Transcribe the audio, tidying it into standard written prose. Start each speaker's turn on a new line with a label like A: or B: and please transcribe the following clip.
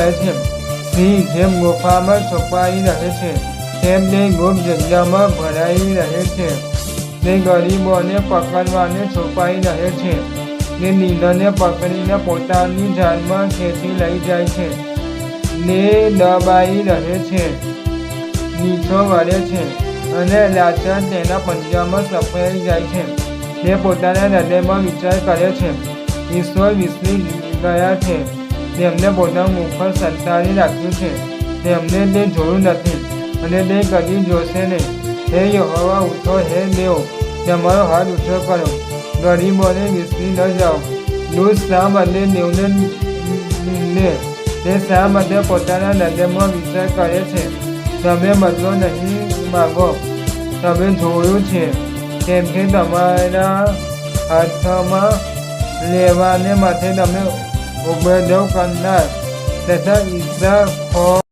A: રહે છે. સિંહ જેમ ગુફામાં છુપાઈ રહે છે તેમ તે ગુપ્ત જગ્યામાં ભરાઈ રહે છે. તે ગરીબોને પકડવાને છુપાઈ રહે છે. તે દીનને પકડીને પોતાની જાળમાં ખેંચી લઈ જાય છે. તે દબાઈ રહે છે, નીચો વળે છે અને લાચાર તેના પંજામાં સપડાઈ જાય છે. તે પોતાના હૃદયમાં વિચાર કરે છે, ઈશ્વર વિસરી ગયા છે. તેમને પોતાનું મુખ સંતાડી રાખ્યું છે. તેમને તે જોયું નથી અને તે કદી જોશે નહીં. હે યહોવા, ઉઠો. હે દેવ, તમારો હાથ ઊંચો કરો. ગરીબોને વિસરી ન જાઓ. દુષ્ટ શા માટે દેવને નિંદે? તે શા માટે પોતાના હૃદયમાં વિચાર કરે છે? તમે બદલો નહીં માગો. તમે જોયું છે કેમ કે તમારા હાથમાં લેવાને માટે તમે ઉપદ્રવ કરનાર તથા ઈર્ષાખોર